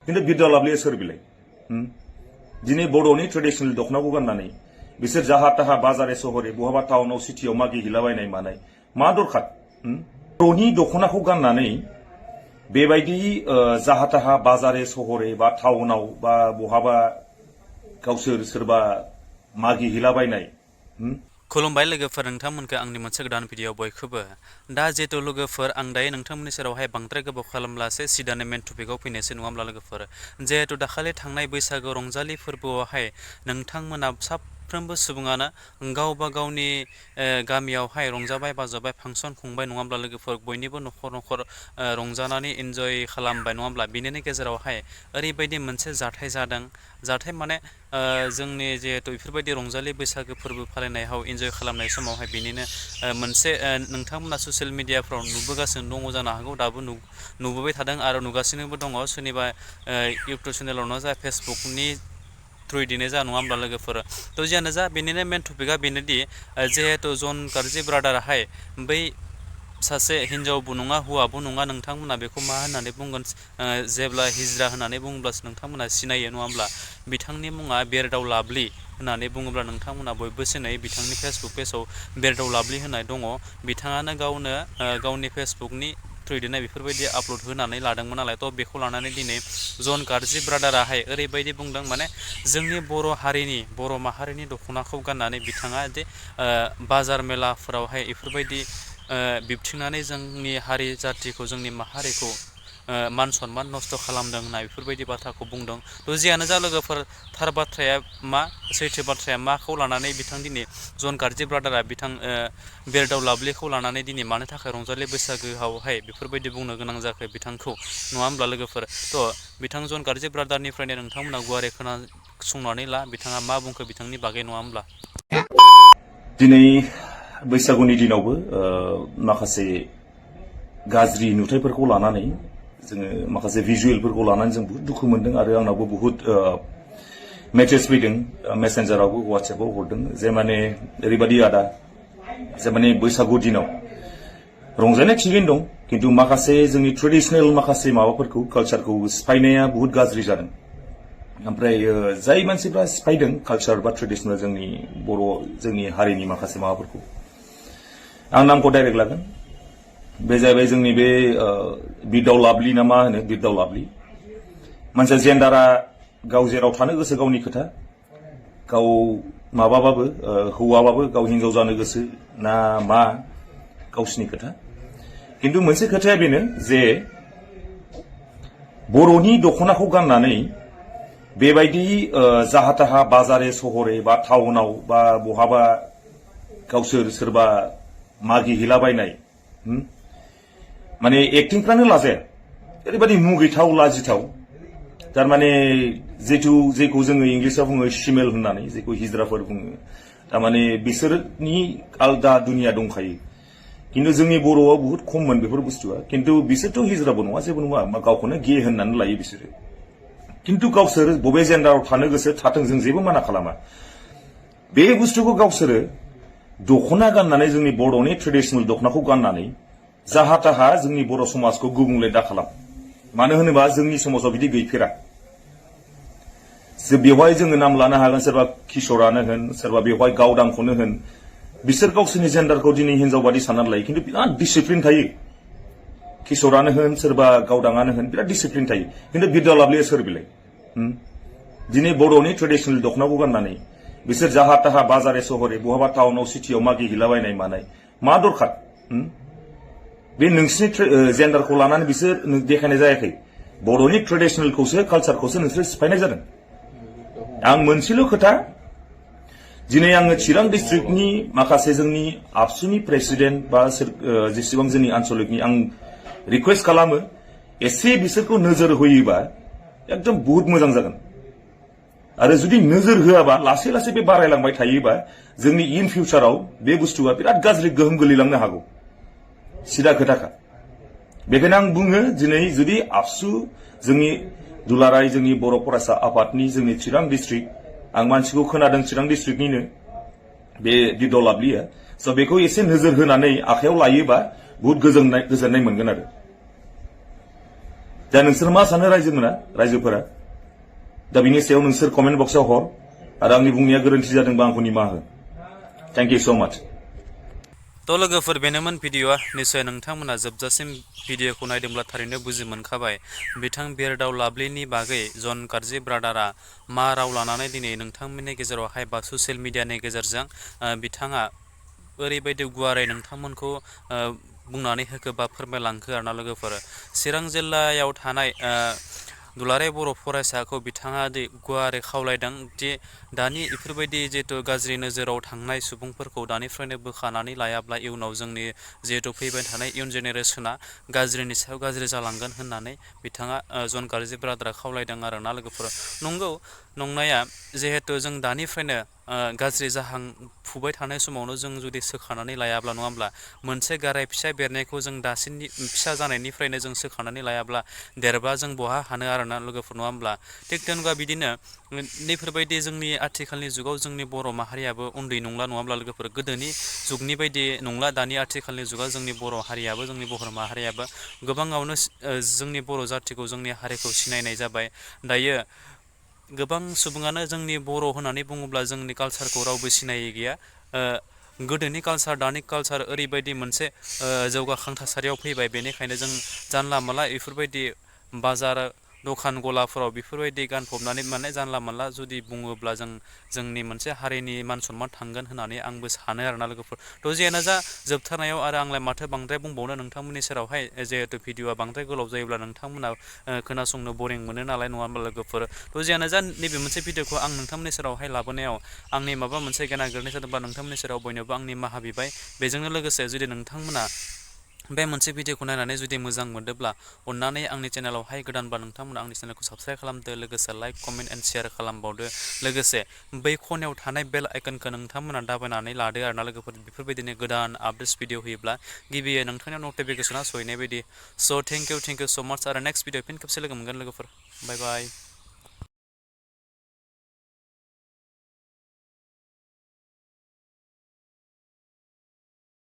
किन्तु बिरदाव लाबलिया सोर बिलाय दिनै बर'नि ट्रेडिशनेल दखनाखौ गाननानै बिसोर जाहा ताहा बाजारे सहरे बहाबा टाउनाव सिटियाव मागि हिलाबायनाय मानाय मा दरखार बर'नि दखनाखौ गाननानै बेबायदि जाहा ताहा बाजारे सहरे बा टाउनाव बा बहाबा गावसोर सोरबा मागि हिलाबायनाय खुलुमबाय लोगोफोर नोंथांमोनखौ आंनि मोनसे गोदान भिडिअ बयखौबो दा जेतु लोगोफोर आं दायो नोंथांमोननि सेरावहाय बांद्राय गोबाव खालामब्लासो सिदानो मेन टपिकआव फैनोसै नङा होमब्ला लोगोफोर जेहेतु दाखालि थांनाय बैसागु रंजालि फोरबोआवहाय नोंथांमोना साफ्रोमबो सुबुङानो गावबा गावनि गामियावहाय रंजाबाय बाजाबाय फांसन खुंबाय नङा होमब्ला लोगोफोर बयनिबो न'खर न'खर रंजानानै एन्जय खालामबाय नङा होमब्ला बिनिनो गेजेरावहाय ओरैबायदि मोनसे जाथाय जादों जाथाय माने जोंनि जेहेतु बेफोरबायदि रंजालि बैसागो फोरबो फालिनायाव एन्जय खालामनाय समावहाय बिनिनो मोनसे नोंथांमोना ससियेल मिडियाफ्राव नुबोगासिनो दङ जानो हागौ दाबो नुबोबाय थादों आरो नुगासिनोबो दङ सोरनिबा इउटुब चेनेलावनो जा फेसबुकनि थ्रुयैनो जा नङा होमब्ला लोगोफोर थ' जियानो जा बेनिनो मेन टपिकआ बेनोदि जेहेतु जन गारजि ब्रादाराहाय बै सासे हिन्जावबो नङा हौवाबो नङा नोंथांमोना बेखौ मा होननानै बुंगोन जेब्ला हिजरा होननानै बुङोब्लासो नोंथांमोना सिनायो नङा होमब्ला बिथांनि मुङा बिरदाव लाबलि होननानै बुङोब्ला नोंथांमोना बयबो सिनायो बिथांनि फेसबुक पेजाव बिरदाव लाबलि होननाय दङ बिथाङानो गावनो गावनि फेसबुकनि थ्रुयैनो बेफोरबायदि आपल'ड होनानै लादोंमोन नालाय थ' बेखौ लानानै दिनै जन गारजि ब्रादाराहाय ओरैबायदि बुंदों माने जोंनि बर' हारिनि बर' माहारिनि दख'नाखौ गाननानै बिथाङा दि बाजार मेलाफोरावहाय बेफोरबायदि बिबथिंनानै जोंनि हारि जाथिखौ जोंनि माहारिखौ मान सनमान नस्थ' खालामदों होनना बेफोरबायदि बाथ्राखौ बुंदों थ' जियानो जा लोगोफोर थार बाथ्राया मा सैथो बाथ्राया माखौ लानानै बिथां दिनै जन गारजि ब्रादारा बिथां बिरदाव लाबलिखौ लानानै दिनै मानो थाखाय रंजालि बैसागोआवहाय बेफोरबायदि बुंनो गोनां जाखो बिथांखौ नङा होमब्ला लोगोफोर थ' बिथां जन गारजि ब्रादारनिफ्रायनो नोंथांमोना गुवारै खोनासंनानै ला बिथाङा मा बुंखो बिथांनि बागै नङा होमब्ला दिनै बैसागुनि दिनावबो माखासे गाज्रि नुथायफोरखौ लानानै जोङो माखासे भिजुवेलफोरखौ लानानै जों बहुत दुखु मोनदों आरो आंनावबो बहुत मेसेज फैदों मेसेन्जारावबो वाट्सएपआव हरदों जे माने ओरैबायदि आदा जे माने बैसागु दिनाव रंजानाय थिगैनो दं किन्तु माखासे जोंनि ट्रेडिशनेल माखासे माबाफोरखौ कालचारखौ सिफायनाया बहुत गाज्रि जादों ओमफ्राय जाय मानसिफ्रा सिफायदों कालचार बा ट्रेडिशनेल जोंनि बर' जोंनि हारिनि माखासे माबाफोरखौ आं नामखौ डाइरेक्ट लागोन बे जाहैबाय जोंनि बे बिरदाव लाबलि ना मा होनो बिरदाव लाबलि मानसिया जेन्डारा गाव जेराव थानो गोसो गावनि खोथा गाव माबाबाबो हौवाबाबो गाव हिन्जाव जानो गोसो ना मा गावसिनि खोथा किन्तु मोनसे खोथाया बेनो जे बर'नि दखनाखौ गाननानै बेबायदि जाहा ताहा बाजारे सहरे बा टाउनाव बा बहाबा गावसोर सोरबा मागि हिलाबायनाय माने एक्टिंफ्रानो लाजाया ओरैबायदि मुगैथाव लाजिथाव थारमाने जेखौ जोङो इंलिसाव बुङो शिमेल होननानै जेखौ हिजराफोर बुङो थारमाने बिसोरनि आलदा दुनिया दंखायो किन्तु जोंनि बर'आव बहुत खममोन बेफोर बुस्थुआ किन्तु बिसोरथ' हिजराबो नङा जेबो नङा गावखौनो गे होननानै लायो बिसोरो किन्तु गावसोर बबे जेन्डाराव थानो गोसो थाथों जों जेबो माना खालामा बे बुस्थुखौ गावसोरो दखना गाननानै जोंनि बर'नि ट्रेडिशनेल दखनाखौ गाननानै जाहा ताहा जोंनि बर' समाजखौ गुबुंले दा खालाम मानो होनोबा जोंनि समाजाव बिदि गैफेरा बेवहाय जोङो नाम लानो हागोन सोरबा किशोरानो होन सोरबा बेवहाय गावदांखौनो होन बिसोर गावसोरनि जेन्डारखौ दिनै हिन्जाव बादि साननानै लायो किन्तु बिराद डिसिप्लिन थायो किशोरानो होन सोरबा गावदाङानो होन बिराद डिसिप्लिन थायो किन्तु बिरदाव लाबलिया सोर बिलाय दिनै बर'नि ट्रेडिशनेल दखनाखौ गाननानै बिसोर जाहा ताहा बाजारे सहरे बहाबा टाउनाव सिटियाव मागि हिलाबायनाय मानाय मा दरखार बे नोंसिनि जेन्डारखौ लानानै बिसोर देखायनाय जायाखै बर'नि ट्रेडिशनेलखौसो कालचारखौसो नोंसोर सिफायनाय जादों आं मोनसेल' खोथा दिनै आङो चिरां डिस्ट्रिक्टनि माखासे जोंनि आबसुनि प्रेसिडेन्ट बा जेसेबां जोंनि आन्चलिकनि आं रिकुवेस्ट खालामो एसे बिसोरखौ नोजोर होयोबा एकदम बहुत मोजां जागोन आरो जुदि नोजोर होआबा लासै लासै बे बारायलांबाय थायोबा जोंनि इन फिउचाराव बे बुस्थुआ बिराद गाज्रि गोहोम गोलैलांनो हागौ सिदा खोथाखा बेखायनो आं बुङो दिनै जुदि आबसु जोंनि दुलाराय जोंनि बर' फरायसा आफादनि जोंनि चिरां डिस्ट्रिक्ट आं मानसिखौ खोनादों चिरां डिस्ट्रिक्टनिनो बे बिरदाव लाबलिया स' बेखौ एसे नोजोर होनानै आखायाव लायोबा बहुत गोजोननाय मोनगोन आरो दा नोंसोर मा सानो रायजोफोरा दा बिनि सायाव नोंसोर कमेन्ट बक्सआव हर आरो आंनि बुंनाया गोरोन्थि जादोंबा आंखौ निमाहा हो थैंक यू सो मच तो लोगोफोर बेनोमोन भिडिअआ निश्चय नोंथांमोना जोबजासिम भिडिअखौ नायदोंब्ला थारैनो बुजि मोनखाबाय बिथां बिरदाव लाबलिनि बागै जन गार्जि ब्रादारा मा राव लानानै दिनै नोंथांमोननि गेजेरावहाय बा ससियेल मिडियानि गेजेरजों बिथाङा ओरैबायदि गुवारै नोंथांमोनखौ बुंनानै होखो बा फोरमायलांखो आरोना लोगोफोर चिरां जिल्लायाव थानाय दुलाराय बर' फरायसाखौ बिथाङा गुवारै खावलायदों दि दानि बेफोरबायदि जिहेतु गाज्रि नोजोराव थांनाय सुबुंफोरखौ दानिफ्रायनो बोखानानै लायाब्ला इयुनाव जोंनि जिहेतु फैबाय थानाय इयुन जेनेरेसना गाज्रिनि सायाव गाज्रि जालांगोन होननानै बिथाङा जन गार्जि ब्रादारा खावलायदों आरोना लोगोफोर नंगौ नंनाया जिहेतु जों दानिफ्रायनो गाज्रि जाहांफुबाय थानाय समावनो जों जुदि सोखानानै लायाब्ला नङा होमब्ला मोनसे गाराय फिसा बेरनायखौ जों दासिमनि फिसा जानायनिफ्रायनो जों सोखानानै लायाब्ला देरबा जों बहा हानो आरोना लोगोफोर नङा होमब्ला थिग तेनबा बिदिनो नैफोरबायदि जोंनि आथिखालनि जुगाव जोंनि बर' माहारियाबो उन्दै नंला नङा होमब्ला लोगोफोर गोदोनि जुगनि बायदि नंला दानि आथिखालनि जुगाव जोंनि बर' हारियाबो जोंनि बर' माहारियाबो गोबाङावनो जोंनि बर' जाथिखौ जोंनि हारिखौ सिनायनाय जाबाय दायो गोबां सुबुङानो जोंनि बर' होननानै बुङोब्ला जोंनि कालसारखौ रावबो सिनायै गैया गोदोनि कालसार दानि कालसार ओरैबायदि मोनसे जौगाखां थासारियाव फैबाय बेनिखायनो जों जानला मानला बेफोरबायदि बाजार दखान गलाफोराव बेफोरबायदि गानफबनानै माने जानला मानला जुदि बुङोब्ला जोंनि मोनसे हारिनि मान सनमान थांगोन होननानै आंबो सानो आरोना लोगोफोर थ' जियानो जा जोबथारनायाव आरो आंलाय माथो बांद्राय बुंबावनो नोंथांमोननि सेरावहाय जिहेतु भिडिअआ बांद्राय गोलाव जायोब्ला नोंथांमोना खोनासंनो बरिं मोनो नालाय नङा होमबा लोगोफोर थ' जियानो जा नैबे मोनसे भिडिअखौ आं नोंथांमोननि सेरावहाय लाबोनायाव आंनि माबा मोनसे गेना गोरोन्थि जादोंब्ला नोंथांमोननि सेराव बयनोबो आंनि माहा बिबाय बेजोंनो लोगोसे जुदि नोंथांमोना बे मोनसे भिडिअखौ नायनानै जुदि मोजां मोनदोंब्ला अन्नानै आंनि चेनेलावहाय गोदानबा नोंथांमोना आंनि चेनेलखौ साबस्क्राइब खालामदो लोगोसे लाइक कमेन्ट एन्ड शेयार खालामबावदो लोगोसे बै खनायाव थानाय बेल आइकनखौ नोंथांमोना दाबायनानै लादो आरोना लोगोफोर बेफोरबायदिनो गोदान आपडेट्स भिडिअ होयोब्ला गिबियै नोंथांनियाव नटिफिकेसना सहैनाय बायदि स' थेंक इउ स' माच आरो नेक्स्ट भिडिअ फिन खेबसे लोगो मोनगोन लोगोफोर बाय बाय